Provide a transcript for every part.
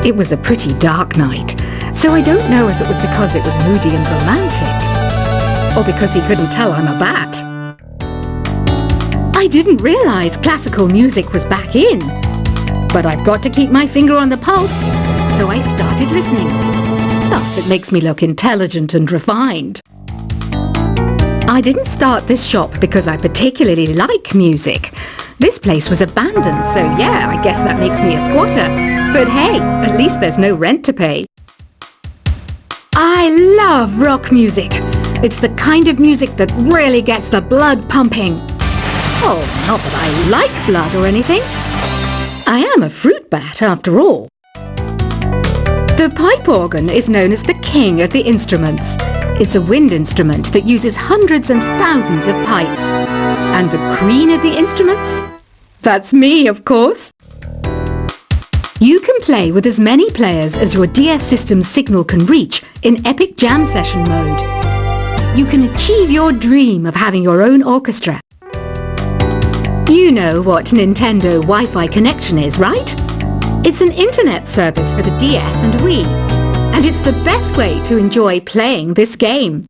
It was a pretty dark night, so I don't know if it was because it was moody and romantic, or because he couldn't tell I'm a bat. I didn't realise classical music was back in, but I've got to keep my finger on the pulse, so I started listening. Plus, it makes me look intelligent and refined. I didn't start this shop because I particularly like music. This place was abandoned, so yeah, I guess that makes me a squatter. But hey, at least there's no rent to pay. I love rock music. It's the kind of music that really gets the blood pumping. Oh, not that I like blood or anything. I am a fruit bat, after all. The pipe organ is known as the king of the instruments. It's a wind instrument that uses hundreds and thousands of pipes. And the queen of the instruments? That's me, of course. You can play with as many players as your DS system's signal can reach in Epic Jam Session mode. You can achieve your dream of having your own orchestra. You know what Nintendo Wi-Fi connection is, right? It's an internet service for the DS and Wii, and it's the best way to enjoy playing this game.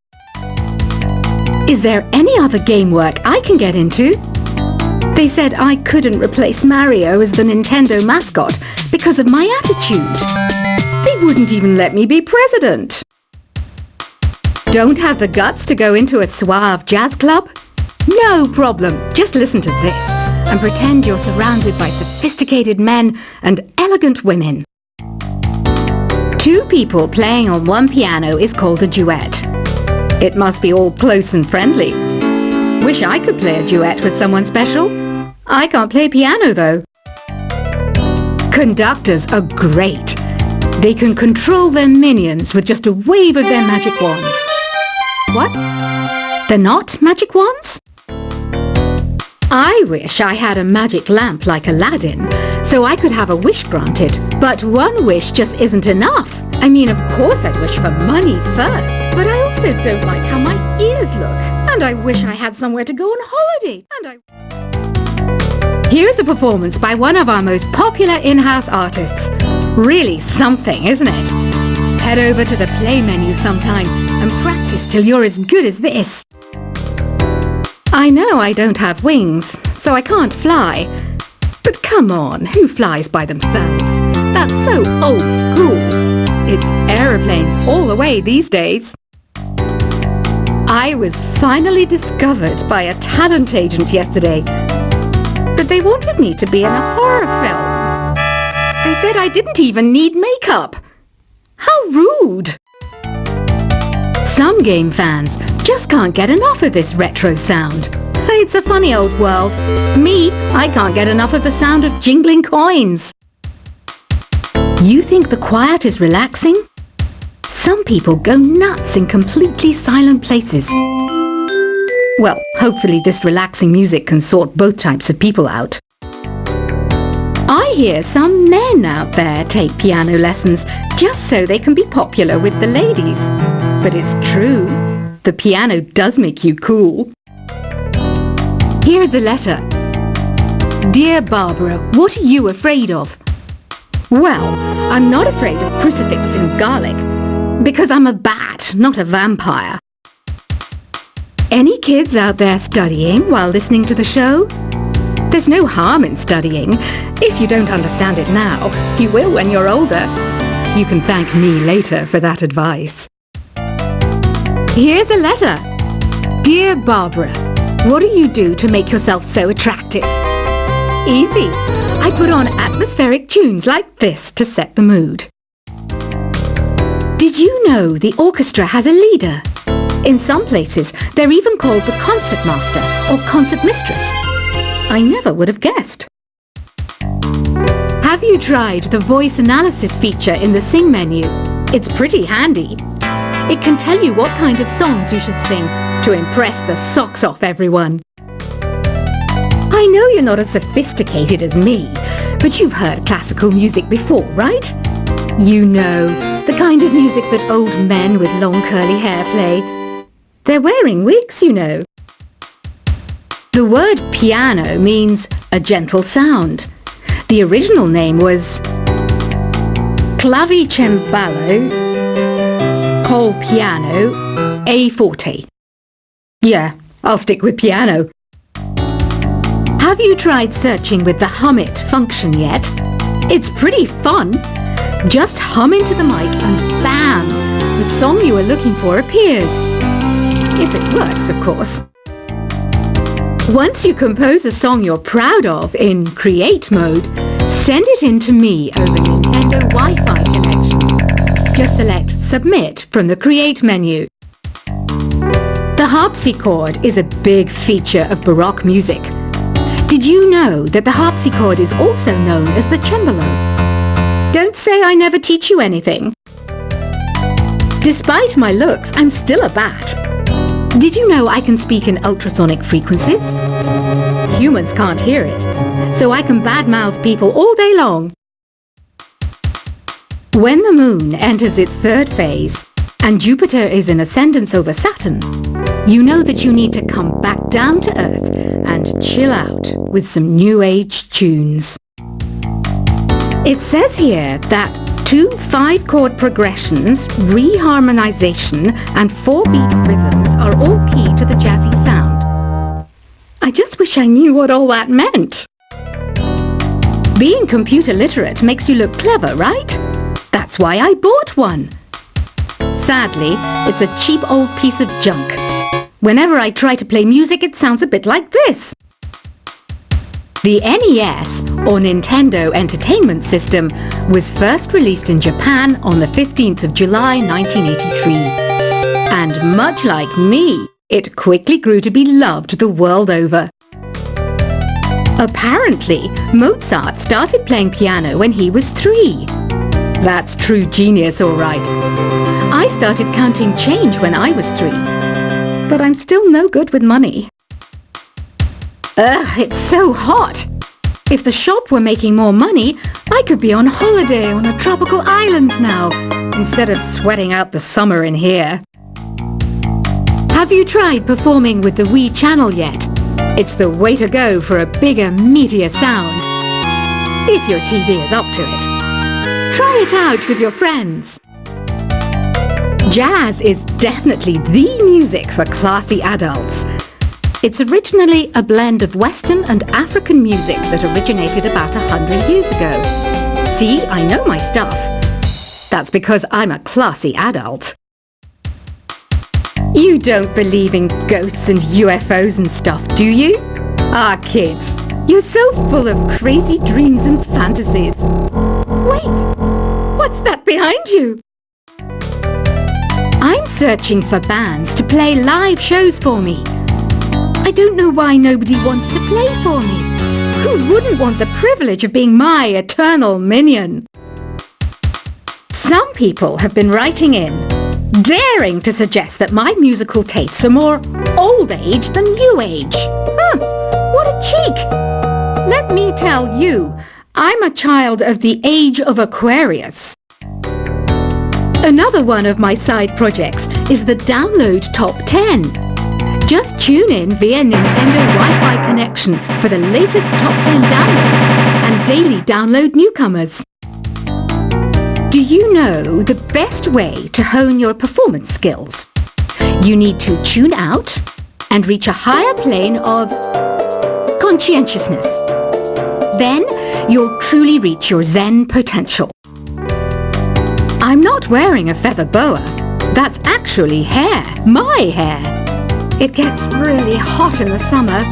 Is there any other game work I can get into? They said I couldn't replace Mario as the Nintendo mascot because of my attitude. They wouldn't even let me be president. Don't have the guts to go into a suave jazz club? No problem, just listen to this and pretend you're surrounded by sophisticated men and elegant women. Two people playing on one piano is called a duet. It must be all close and friendly. Wish I could play a duet with someone special. I can't play piano though. Conductors are great. They can control their minions with just a wave of their magic wands. What? They're not magic wands? I wish I had a magic lamp like Aladdin, so I could have a wish granted. But one wish just isn't enough. I mean, of course I'd wish for money first, but I also don't like how my ears look. And I wish I had somewhere to go on holiday. Here's a performance by one of our most popular in-house artists. Really something, isn't it? Head over to the play menu sometime and practice till you're as good as this. I know I don't have wings, so I can't fly. But come on, who flies by themselves? That's so old school. It's aeroplanes all the way these days. I was finally discovered by a talent agent yesterday. But they wanted me to be in a horror film. They said I didn't even need makeup. How rude! Some game fans just can't get enough of this retro sound. It's a funny old world. Me, I can't get enough of the sound of jingling coins. You think the quiet is relaxing? Some people go nuts in completely silent places. Well, hopefully this relaxing music can sort both types of people out. I hear some men out there take piano lessons just so they can be popular with the ladies. But it's true. The piano does make you cool. Here's a letter. Dear Barbara, what are you afraid of? Well, I'm not afraid of crucifixes and garlic, because I'm a bat, not a vampire. Any kids out there studying while listening to the show? There's no harm in studying. If you don't understand it now, you will when you're older. You can thank me later for that advice. Here's a letter. Dear Barbara, what do you do to make yourself so attractive? Easy. I put on atmospheric tunes like this to set the mood. Did you know the orchestra has a leader? In some places, they're even called the concert master or concert mistress. I never would have guessed. Have you tried the voice analysis feature in the Sing menu? It's pretty handy. It can tell you what kind of songs you should sing to impress the socks off everyone. I know you're not as sophisticated as me, but you've heard classical music before, right? You know, the kind of music that old men with long curly hair play. They're wearing wigs, you know. The word piano means a gentle sound. The original name was clavicembalo, col piano, A forte. Yeah, I'll stick with piano. Have you tried searching with the hum it function yet? It's pretty fun. Just hum into the mic and bam! The song you are looking for appears. If it works, of course. Once you compose a song you're proud of in Create mode, send it in to me over Nintendo Wi-Fi connection. Just select Submit from the Create menu. The harpsichord is a big feature of Baroque music. Did you know that the harpsichord is also known as the cembalo? Don't say I never teach you anything. Despite my looks, I'm still a bat. Did you know I can speak in ultrasonic frequencies? Humans can't hear it, so I can badmouth people all day long. When the moon enters its third phase and Jupiter is in ascendance over Saturn, you know that you need to come back down to Earth and chill out with some New Age tunes. It says here that 2 5-chord progressions, reharmonization and 4-beat rhythms are all key to the jazzy sound. I just wish I knew what all that meant. Being computer literate makes you look clever, right? That's why I bought one. Sadly, it's a cheap old piece of junk. Whenever I try to play music, it sounds a bit like this. The NES, or Nintendo Entertainment System, was first released in Japan on the 15th of July 1983. And much like me, it quickly grew to be loved the world over. Apparently, Mozart started playing piano when he was 3. That's true genius, all right. I started counting change when I was 3. But I'm still no good with money. Ugh, it's so hot. If the shop were making more money, I could be on holiday on a tropical island now, instead of sweating out the summer in here. Have you tried performing with the Wii channel yet? It's the way to go for a bigger, meatier sound. If your TV is up to it. Try it out with your friends. Jazz is definitely the music for classy adults. It's originally a blend of Western and African music that originated about 100 years ago. See, I know my stuff. That's because I'm a classy adult. You don't believe in ghosts and UFOs and stuff, do you? Ah, kids, you're so full of crazy dreams and fantasies. Wait, what's that behind you? I'm searching for bands to play live shows for me. I don't know why nobody wants to play for me. Who wouldn't want the privilege of being my eternal minion? Some people have been writing in, daring to suggest that my musical tastes are more old age than new age. What a cheek! Let me tell you, I'm a child of the age of Aquarius. Another one of my side projects is the Download Top 10. Just tune in via Nintendo Wi-Fi connection for the latest top 10 downloads and daily download newcomers. Do you know the best way to hone your performance skills? You need to tune out and reach a higher plane of conscientiousness. Then you'll truly reach your Zen potential. I'm not wearing a feather boa. That's actually hair, my hair. It gets really hot in the summer.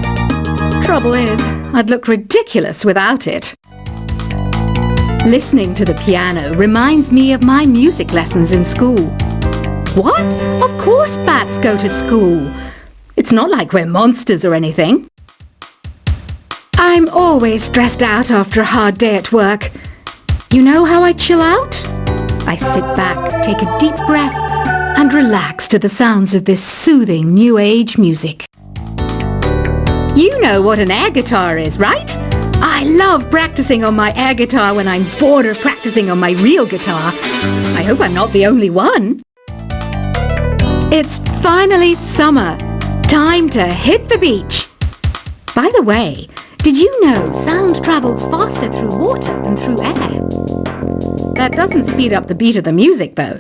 Trouble is, I'd look ridiculous without it. Listening to the piano reminds me of my music lessons in school. What? Of course bats go to school. It's not like we're monsters or anything. I'm always stressed out after a hard day at work. You know how I chill out? I sit back, take a deep breath, and relax to the sounds of this soothing new age music. You know what an air guitar is, right? I love practicing on my air guitar when I'm bored of practicing on my real guitar. I hope I'm not the only one. It's finally summer. Time to hit the beach. By the way, did you know sound travels faster through water than through air? That doesn't speed up the beat of the music though.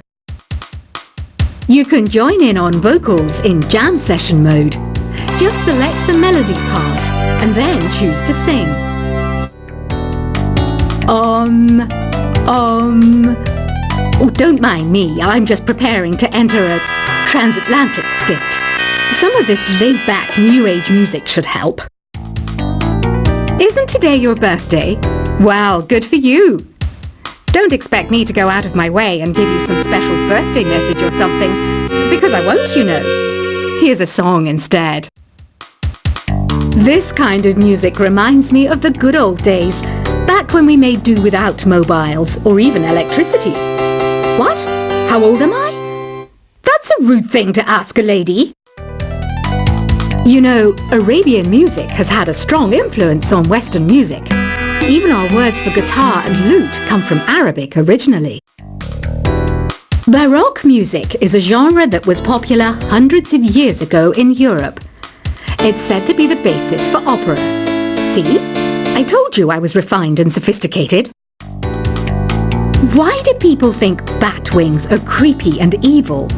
You can join in on vocals in jam session mode. Just select the melody part and then choose to sing. Oh, don't mind me, I'm just preparing to enter a transatlantic state. Some of this laid-back new age music should help. Isn't today your birthday? Well, good for you. Don't expect me to go out of my way and give you some special birthday message or something, because I won't, you know. Here's a song instead. This kind of music reminds me of the good old days, back when we made do without mobiles or even electricity. What? How old am I? That's a rude thing to ask a lady. You know, Arabian music has had a strong influence on Western music. Even our words for guitar and lute come from Arabic originally. Baroque music is a genre that was popular hundreds of years ago in Europe. It's said to be the basis for opera. See? I told you I was refined and sophisticated. Why do people think bat wings are creepy and evil?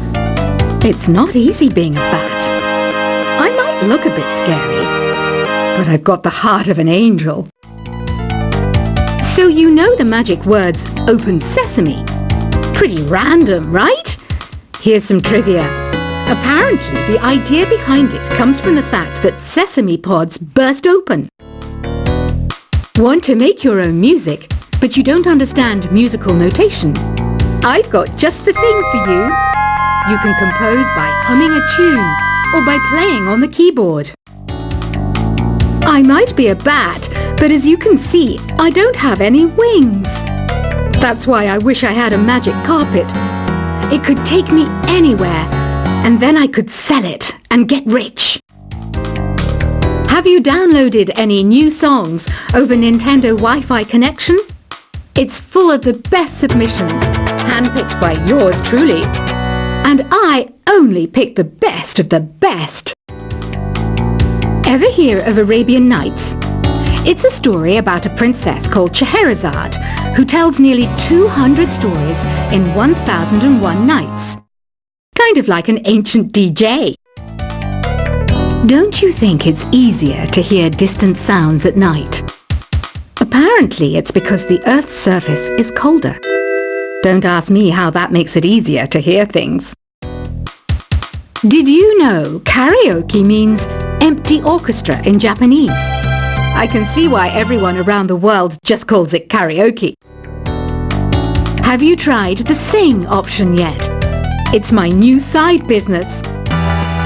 It's not easy being a bat. I might look a bit scary, but I've got the heart of an angel. So you know the magic words "open sesame"? Pretty random, right? Here's some trivia. Apparently, the idea behind it comes from the fact that sesame pods burst open. Want to make your own music, but you don't understand musical notation? I've got just the thing for you. You can compose by humming a tune or by playing on the keyboard. I might be a bat, but as you can see, I don't have any wings. That's why I wish I had a magic carpet. It could take me anywhere, and then I could sell it and get rich. Have you downloaded any new songs over Nintendo Wi-Fi connection? It's full of the best submissions, handpicked by yours truly. And I only pick the best of the best. Ever hear of Arabian Nights? It's a story about a princess called Scheherazade who tells nearly 200 stories in 1001 nights. Kind of like an ancient DJ. Don't you think it's easier to hear distant sounds at night? Apparently it's because the Earth's surface is colder. Don't ask me how that makes it easier to hear things. Did you know karaoke means empty orchestra in Japanese? I can see why everyone around the world just calls it karaoke. Have you tried the sing option yet? It's my new side business.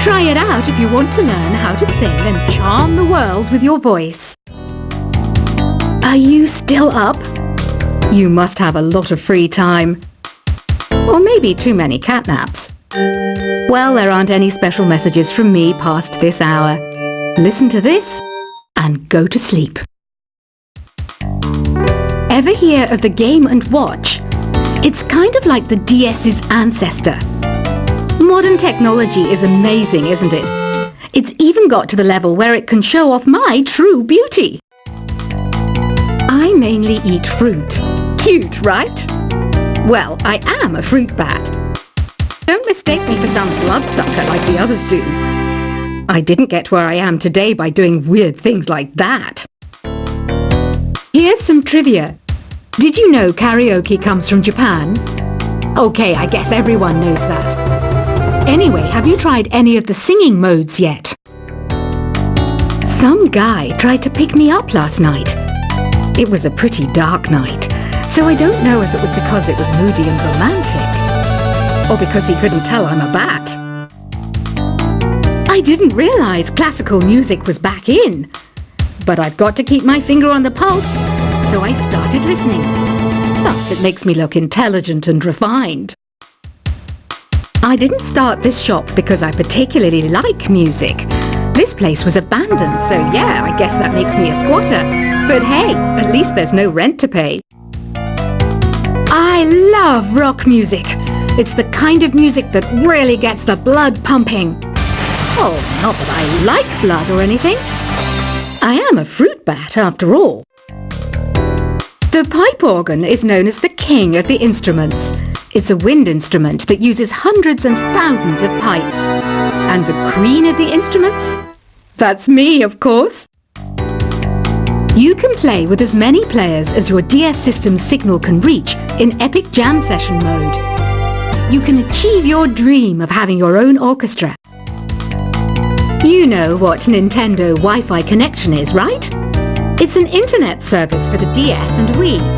Try it out if you want to learn how to sing and charm the world with your voice. Are you still up? You must have a lot of free time. Or maybe too many catnaps. Well, there aren't any special messages from me past this hour. Listen to this and go to sleep. Ever hear of the Game & Watch? It's kind of like the DS's ancestor. Modern technology is amazing, isn't it? It's even got to the level where it can show off my true beauty. I mainly eat fruit. Cute, right? Well, I am a fruit bat. Don't mistake me for some bloodsucker like the others do. I didn't get where I am today by doing weird things like that. Here's some trivia. Did you know karaoke comes from Japan? Okay, I guess everyone knows that. Anyway, have you tried any of the singing modes yet? Some guy tried to pick me up last night. It was a pretty dark night, so I don't know if it was because it was moody and romantic, or because he couldn't tell I'm a bat. I didn't realize classical music was back in, but I've got to keep my finger on the pulse, so I started listening. Thus, it makes me look intelligent and refined. I didn't start this shop because I particularly like music. This place was abandoned, so yeah, I guess that makes me a squatter. But hey, at least there's no rent to pay. I love rock music. It's the kind of music that really gets the blood pumping. Oh, not that I like blood or anything. I am a fruit bat after all. The pipe organ is known as the king of the instruments. It's a wind instrument that uses hundreds and thousands of pipes. And the queen of the instruments? That's me, of course. You can play with as many players as your DS system's signal can reach in Epic Jam Session mode. You can achieve your dream of having your own orchestra. You know what Nintendo Wi-Fi connection is, right? It's an internet service for the DS and Wii.